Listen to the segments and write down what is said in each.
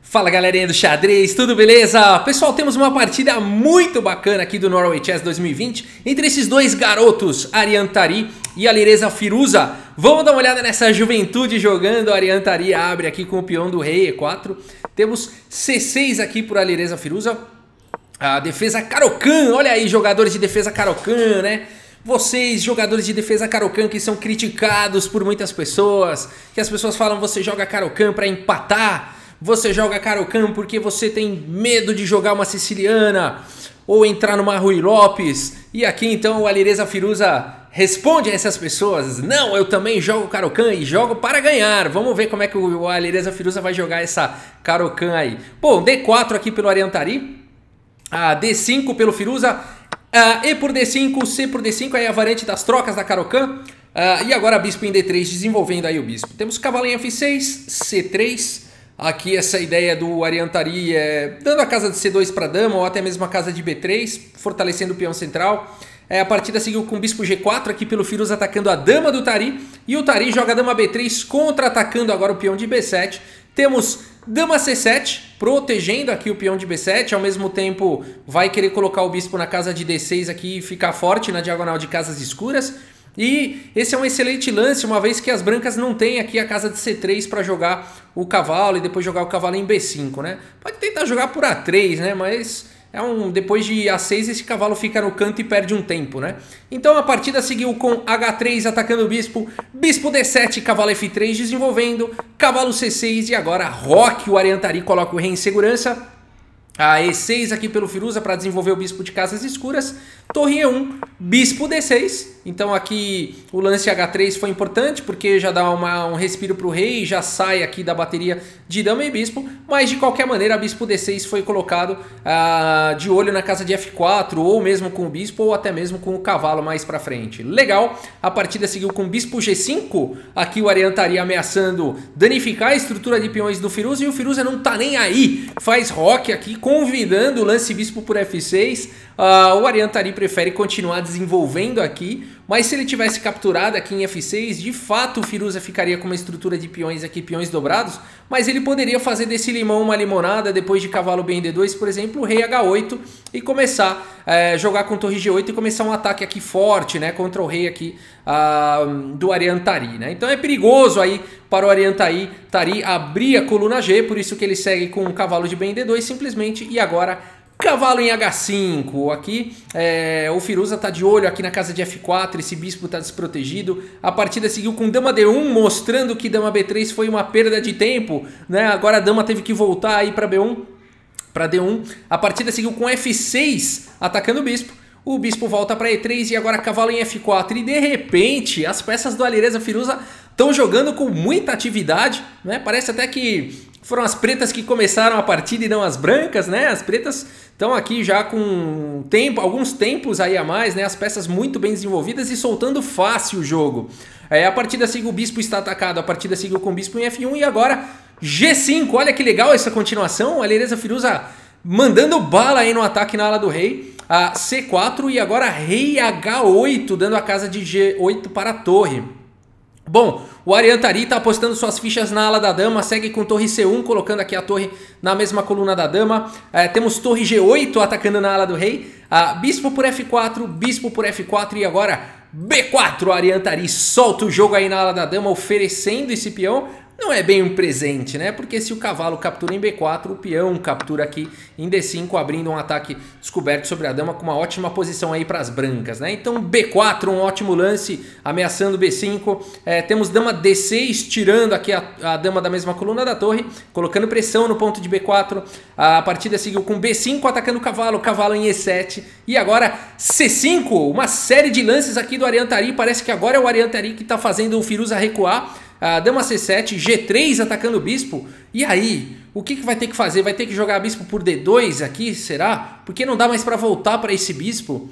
Fala galerinha do xadrez, tudo beleza? Pessoal, temos uma partida muito bacana aqui do Norway Chess 2020 entre esses dois garotos, Ariane Tari e Alireza Firuza. Vamos dar uma olhada nessa juventude jogando. A Ariane Tari abre aqui com o peão do rei E4. Temos C6 aqui por Alireza Firuza. A defesa Caro-Kann, olha aí, jogadores de defesa Caro-Kann, né? Vocês, jogadores de defesa Caro-Kann, que são criticados por muitas pessoas, que as pessoas falam você joga Caro-Kann para empatar, você joga Caro-Kann porque você tem medo de jogar uma siciliana ou entrar numa Ruy Lopes. E aqui então o Alireza Firuza responde a essas pessoas: não, eu também jogo Caro-Kann e jogo para ganhar. Vamos ver como é que o Alireza Firuza vai jogar essa Caro-Kann aí. Bom, D4 aqui pelo Ariane Tari, D5 pelo Firuza, E por D5, C por D5, aí a variante das trocas da Caro-Kann. E agora bispo em D3, desenvolvendo aí o bispo. Temos cavalo em F6, C3. Aqui essa ideia do Ariane Tari é dando a casa de C2 para dama, ou até mesmo a casa de B3, fortalecendo o peão central. A partida seguiu com bispo G4 aqui pelo Firuza atacando a dama do Tari. E o Tari joga dama B3, contra-atacando agora o peão de B7. Temos dama C7, protegendo aqui o peão de B7. Ao mesmo tempo vai querer colocar o bispo na casa de D6 aqui e ficar forte na diagonal de casas escuras. E esse é um excelente lance, uma vez que as brancas não têm aqui a casa de C3 para jogar o cavalo e depois jogar o cavalo em B5, né? Pode tentar jogar por A3, né? Mas depois de A6 esse cavalo fica no canto e perde um tempo, né? Então a partida seguiu com H3 atacando o bispo, bispo D7, cavalo F3 desenvolvendo, cavalo C6 e agora roque, o Ariane Tari coloca o rei em segurança. A E6 aqui pelo Firuza para desenvolver o bispo de casas escuras. Torre E1, bispo D6. Então aqui o lance H3 foi importante porque já dá um respiro para o rei e já sai aqui da bateria de dama e bispo. Mas de qualquer maneira bispo D6 foi colocado de olho na casa de F4, ou mesmo com o bispo ou até mesmo com o cavalo mais para frente. Legal, a partida seguiu com bispo G5. Aqui o Ariane Tari ameaçando danificar a estrutura de peões do Firuza e o Firuza não tá nem aí. Faz roque aqui convidando o lance bispo por F6. O Ariane Tari prefere continuar desenvolvendo aqui, mas se ele tivesse capturado aqui em F6, de fato o Firuza ficaria com uma estrutura de peões aqui, peões dobrados, mas ele poderia fazer desse limão uma limonada depois de cavalo bem D2, por exemplo, rei H8 e começar a jogar com torre G8 e começar um ataque aqui forte, né, contra o rei aqui do Ariane Tari, né? Então é perigoso aí para o Ariane Tari abrir a coluna G, por isso que ele segue com o cavalo de bem D2 simplesmente, e agora cavalo em H5, aqui o Firuza está de olho aqui na casa de F4, esse bispo está desprotegido. A partida seguiu com dama D1, mostrando que dama B3 foi uma perda de tempo, né? Agora a dama teve que voltar aí para B1, para D1. A partida seguiu com F6, atacando o bispo. O bispo volta para E3 e agora cavalo em F4. E de repente as peças do Alireza Firuza estão jogando com muita atividade, né? Parece até que foram as pretas que começaram a partida e não as brancas, né? As pretas estão aqui já com alguns tempos aí a mais, né? As peças muito bem desenvolvidas e soltando fácil o jogo. A partida seguiu, o bispo está atacado, a partida seguiu com o bispo em F1 e agora G5. Olha que legal essa continuação, a Alireza Firuza mandando bala aí no ataque na ala do rei. A C4 e agora rei H8, dando a casa de G8 para a torre. Bom, o Ariane Tari está apostando suas fichas na ala da dama, segue com torre C1, colocando aqui a torre na mesma coluna da dama. Temos torre G8 atacando na ala do rei. Bispo por F4, bispo por F4 e agora B4. O Ariane Tari solta o jogo aí na ala da dama, oferecendo esse peão. Não é bem um presente, né? Porque se o cavalo captura em B4, o peão captura aqui em D5, abrindo um ataque descoberto sobre a dama com uma ótima posição aí para as brancas, né? Então B4, um ótimo lance, ameaçando B5. Temos dama D6, tirando aqui a dama da mesma coluna da torre, colocando pressão no ponto de B4. A partida seguiu com B5, atacando o cavalo, cavalo em E7. E agora C5, uma série de lances aqui do Ariane Tari. Parece que agora é o Ariane Tari que está fazendo o Firuza recuar. Dama C7, G3 atacando o bispo. E aí, o que vai ter que fazer? Vai ter que jogar bispo por D2 aqui, será? Porque não dá mais para voltar para esse bispo.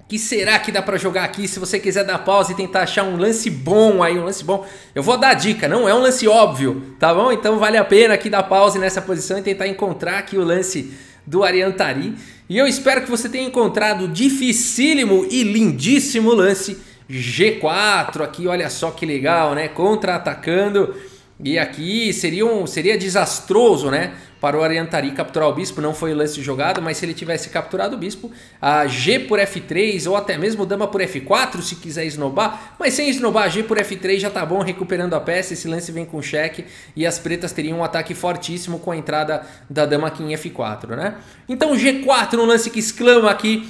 O que será que dá para jogar aqui? Se você quiser dar pausa e tentar achar um lance bom aí, um lance bom. Eu vou dar a dica, não é um lance óbvio, tá bom? Então vale a pena aqui dar pausa nessa posição e tentar encontrar aqui o lance do Ariane Tari. E eu espero que você tenha encontrado o dificílimo e lindíssimo lance G4 aqui, olha só que legal, né? Contra-atacando E aqui seria desastroso, né, para o Ariantari capturar o bispo. Não foi o lance jogado, mas se ele tivesse capturado o bispo, a G por F3 ou até mesmo dama por F4 se quiser esnobar. Mas sem esnobar, G por F3 já tá bom, recuperando a peça. Esse lance vem com cheque e as pretas teriam um ataque fortíssimo com a entrada da dama aqui em F4, né? Então G4, um lance que exclama aqui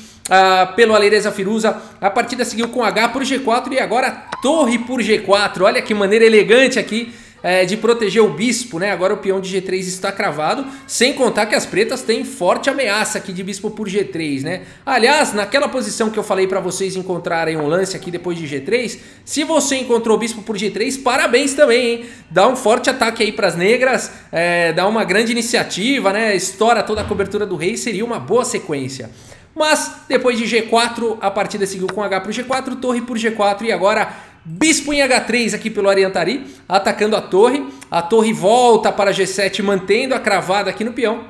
pelo Alireza Firuza. A partida seguiu com H por G4 e agora torre por G4. Olha que maneira elegante aqui de proteger o bispo, né? Agora o peão de G3 está cravado, sem contar que as pretas têm forte ameaça aqui de bispo por G3, né? Aliás, naquela posição que eu falei para vocês encontrarem um lance aqui depois de G3, se você encontrou bispo por G3, parabéns também, hein? Dá um forte ataque aí para as negras, dá uma grande iniciativa, né? Estoura toda a cobertura do rei, seria uma boa sequência. Mas depois de G4, a partida seguiu com H por G4, torre por G4 e agora bispo em H3 aqui pelo Ariantari, atacando a torre volta para G7, mantendo a cravada aqui no peão,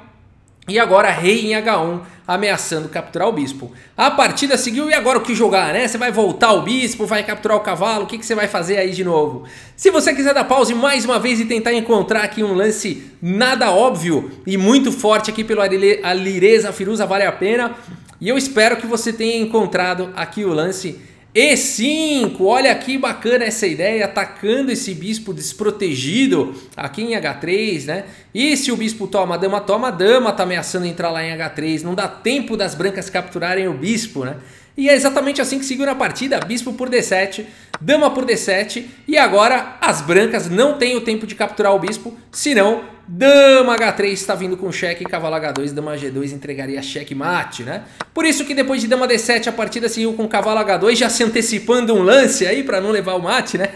e agora rei em H1, ameaçando capturar o bispo. A partida seguiu e agora o que jogar, né? Você vai voltar o bispo, vai capturar o cavalo, o que você vai fazer aí de novo? Se você quiser dar pause mais uma vez e tentar encontrar aqui um lance nada óbvio e muito forte aqui pelo Alireza Firuza, vale a pena, e eu espero que você tenha encontrado aqui o lance E5, olha que bacana essa ideia, atacando esse bispo desprotegido aqui em H3, né? E se o bispo toma, a dama tá ameaçando entrar lá em H3, não dá tempo das brancas capturarem o bispo, né? E é exatamente assim que seguiu na partida, bispo por D7, dama por D7, e agora as brancas não têm o tempo de capturar o bispo, senão dama H3 está vindo com cheque, cavalo H2, dama G2 entregaria cheque mate, né? Por isso que depois de dama D7 a partida seguiu com cavalo H2, já se antecipando um lance aí para não levar o mate, né?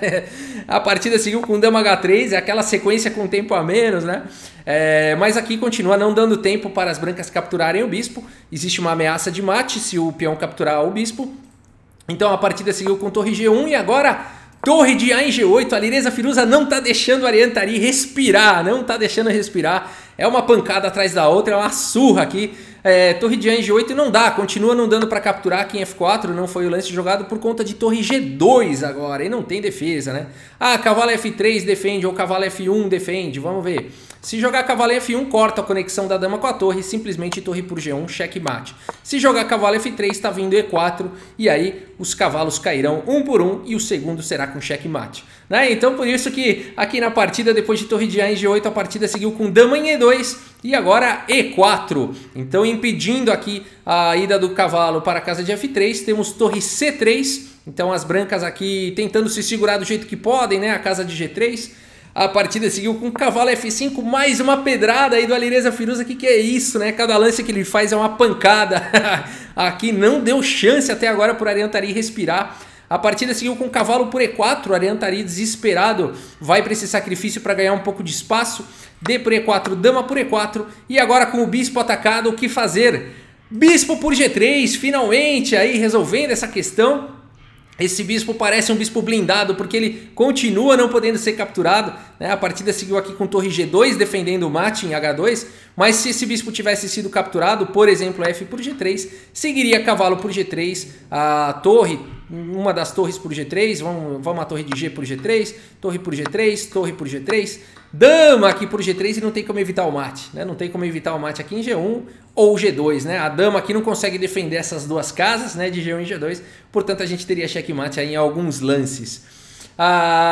A partida seguiu com dama H3, é aquela sequência com tempo a menos, né? Mas aqui continua não dando tempo para as brancas capturarem o bispo, existe uma ameaça de mate se o peão capturar o bispo. Então a partida seguiu com torre G1 e agora torre de A em G8, a Alireza Firuza não tá deixando o Ariantari respirar, não tá deixando respirar. É uma pancada atrás da outra, é uma surra aqui. Torre de A em G8 não dá, continua não dando para capturar aqui em F4, não foi o lance jogado por conta de torre G2 agora, e não tem defesa, né? Ah, cavalo F3 defende ou cavalo F1 defende, vamos ver. Se jogar cavalo F1, corta a conexão da dama com a torre, simplesmente torre por G1, checkmate. Se jogar cavalo F3, está vindo E4, e aí os cavalos cairão um por um, e o segundo será com checkmate. Né? Então por isso que aqui na partida, depois de torre de A em G8, a partida seguiu com dama em E2, e agora E4. Então impedindo aqui a ida do cavalo para a casa de F3, temos torre C3, então as brancas aqui tentando se segurar do jeito que podem, né? A casa de G3. A partida seguiu com cavalo F5, mais uma pedrada aí do Alireza Firuza, que é isso, né? Cada lance que ele faz é uma pancada. Aqui não deu chance até agora para o Ariantari respirar. A partida seguiu com cavalo por E4, o Ariantari desesperado vai para esse sacrifício para ganhar um pouco de espaço. D por E4, dama por E4 e agora com o bispo atacado, o que fazer? Bispo por G3, finalmente aí resolvendo essa questão. Esse bispo parece um bispo blindado porque ele continua não podendo ser capturado, né? A partida seguiu aqui com torre G2 defendendo o mate em H2, mas se esse bispo tivesse sido capturado, por exemplo, F por G3, seguiria cavalo por G3, a torre, uma das torres por G3, vamos a torre de G por G3, torre por G3, torre por G3, dama aqui por G3 e não tem como evitar o mate, né? Não tem como evitar o mate aqui em G1 ou G2, né? A dama aqui não consegue defender essas duas casas, né? De G1 e G2, portanto a gente teria checkmate aí em alguns lances.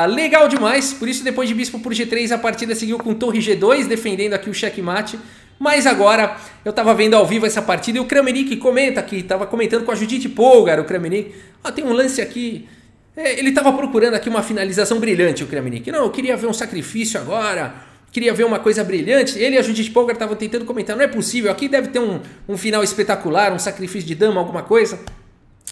Legal demais, por isso depois de bispo por G3 a partida seguiu com torre G2 defendendo aqui o checkmate. Mas agora eu tava vendo ao vivo essa partida e o Kramnik comenta aqui, tava comentando com a Judith Polgar, o Kramnik. Tem um lance aqui, ele tava procurando aqui uma finalização brilhante, o Kramnik. Não, eu queria ver um sacrifício agora, queria ver uma coisa brilhante. Ele e a Judith Polgar estavam tentando comentar, não é possível, aqui deve ter um final espetacular, um sacrifício de dama, alguma coisa.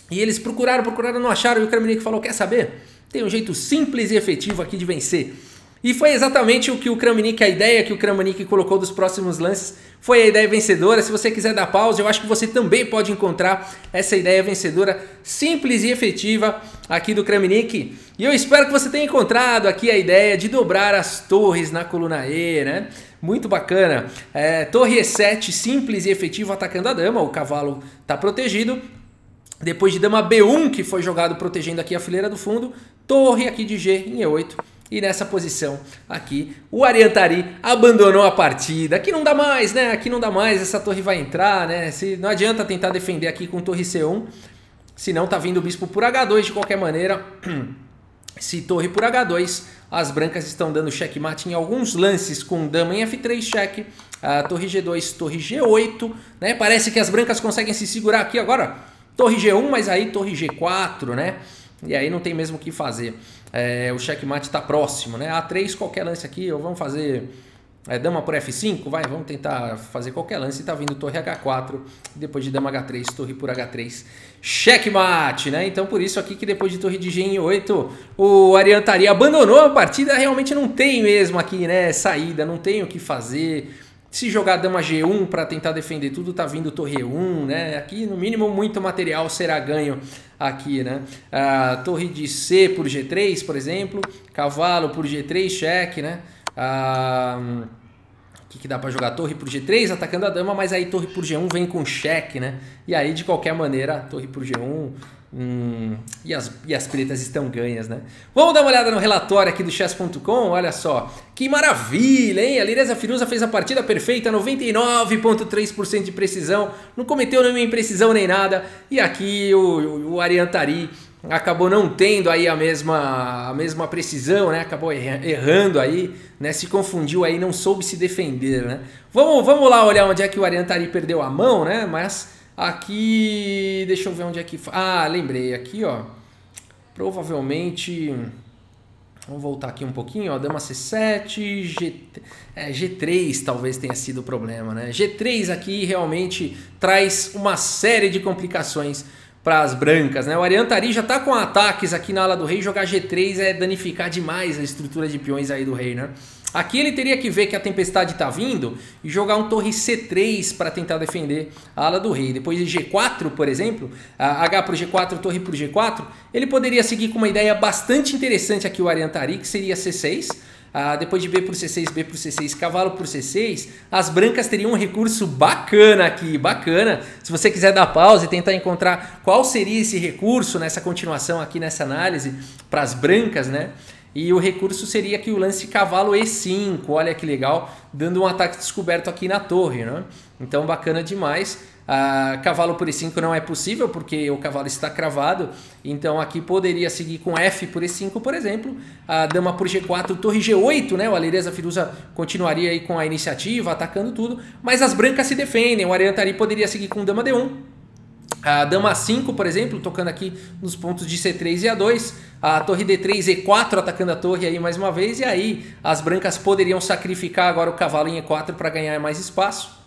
E eles procuraram, não acharam, e o Kramnik falou, quer saber? Tem um jeito simples e efetivo aqui de vencer. E foi exatamente o que o Kramnik, a ideia que o Kramnik colocou dos próximos lances, foi a ideia vencedora. Se você quiser dar pausa, eu acho que você também pode encontrar essa ideia vencedora simples e efetiva aqui do Kramnik. E eu espero que você tenha encontrado aqui a ideia de dobrar as torres na coluna E, né? Muito bacana. Torre E7, simples e efetivo atacando a dama, o cavalo está protegido. Depois de dama B1, que foi jogado protegendo aqui a fileira do fundo, torre aqui de G em E8. E nessa posição aqui, o Ariantari abandonou a partida. Aqui não dá mais, né? Aqui não dá mais, essa torre vai entrar, né? Não adianta tentar defender aqui com torre C1, senão tá vindo o bispo por H2 de qualquer maneira. Se torre por H2, as brancas estão dando checkmate em alguns lances com dama em F3 cheque, torre G2, torre G8, né? Parece que as brancas conseguem se segurar aqui agora. Torre G1, mas aí torre G4, né? E aí não tem mesmo o que fazer. O checkmate está próximo, né? A3, qualquer lance aqui, ou vamos fazer dama por F5, vamos tentar fazer qualquer lance. Tá vindo torre H4, depois de dama H3, torre por H3, checkmate, né? Então por isso aqui que depois de torre de G em 8, o Ariantari abandonou a partida. Realmente não tem mesmo aqui, né, saída, não tem o que fazer. Se jogar dama G1 para tentar defender tudo, tá vindo torre E1, né? Aqui no mínimo muito material será ganho aqui, né? Torre de C por G3, por exemplo, cavalo por G3, cheque, né? O que dá para jogar? Torre por G3 atacando a dama, mas aí torre por G1 vem com cheque, né? E aí de qualquer maneira, torre por G1 e as pretas estão ganhas, né? Vamos dar uma olhada no relatório aqui do chess.com, olha só. Que maravilha, hein? A Alireza Firuza fez a partida perfeita, 99,3% de precisão, não cometeu nenhuma imprecisão nem nada. E aqui o Ariantari acabou não tendo aí a mesma precisão, né? Acabou errando aí, né? Se confundiu aí, não soube se defender, né? Vamos lá olhar onde é que o Ariantari perdeu a mão, né? Mas aqui, deixa eu ver onde é que... lembrei, aqui ó, provavelmente... Vamos voltar aqui um pouquinho, ó, dama C7, G3 talvez tenha sido o problema, né? G3 aqui realmente traz uma série de complicações para as brancas, né? O Ariantari já tá com ataques aqui na ala do rei, jogar G3 é danificar demais a estrutura de peões aí do rei, né? Aqui ele teria que ver que a tempestade tá vindo e jogar um torre C3 para tentar defender a ala do rei. Depois de G4, por exemplo, H por G4, torre por G4, ele poderia seguir com uma ideia bastante interessante aqui o Ariantari, que seria C6. Depois de B por C6, B por C6, cavalo por C6, as brancas teriam um recurso bacana aqui, bacana. Se você quiser dar pausa e tentar encontrar qual seria esse recurso nessa continuação aqui nessa análise para as brancas, né? E o recurso seria aqui o lance cavalo E5, olha que legal, dando um ataque descoberto aqui na torre, né? Então bacana demais. Cavalo por E5 não é possível porque o cavalo está cravado, então aqui poderia seguir com F por E5, por exemplo, dama por G4, torre G8, né? O Alireza Firuza continuaria aí com a iniciativa, atacando tudo, mas as brancas se defendem. O Ariantari poderia seguir com dama D1, a dama A5, por exemplo, tocando aqui nos pontos de C3 e A2, a torre D3, E4 atacando a torre aí mais uma vez, e aí as brancas poderiam sacrificar agora o cavalo em E4 para ganhar mais espaço.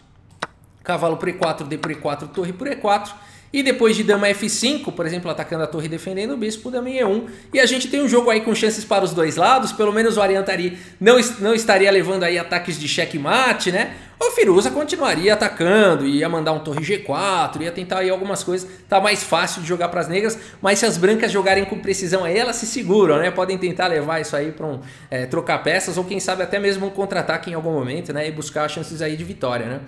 Cavalo por E4, D por E4, torre por E4. E depois de dama F5, por exemplo, atacando a torre e defendendo o bispo, dama em E1. E a gente tem um jogo aí com chances para os dois lados. Pelo menos o Ariantari não estaria levando aí ataques de checkmate, né? O Firuza continuaria atacando, ia mandar um torre G4, ia tentar aí algumas coisas. Tá mais fácil de jogar para as negras, mas se as brancas jogarem com precisão aí, elas se seguram, né? Podem tentar levar isso aí para trocar peças, ou quem sabe até mesmo um contra-ataque em algum momento, né? E buscar chances aí de vitória, né?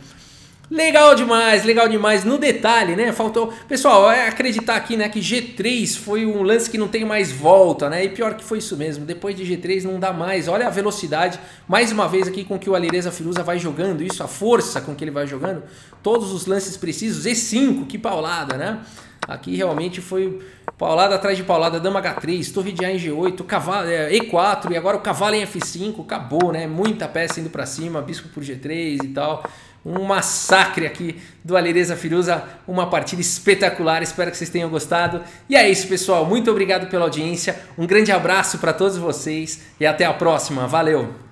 Legal demais, no detalhe, né, faltou, pessoal, acreditar aqui, né, que G3 foi um lance que não tem mais volta, né, e pior que foi isso mesmo, depois de G3 não dá mais, olha a velocidade, mais uma vez aqui com que o Alireza Firuza vai jogando isso, a força com que ele vai jogando, todos os lances precisos, E5, que paulada, né, aqui realmente foi paulada atrás de paulada, dama H3, torre de A em G8, cavalo, E4 e agora o cavalo em F5, acabou, né, muita peça indo pra cima, bispo por G3 e tal. Um massacre aqui do Alireza Firuza, uma partida espetacular, espero que vocês tenham gostado. E é isso, pessoal, muito obrigado pela audiência, um grande abraço para todos vocês e até a próxima, valeu!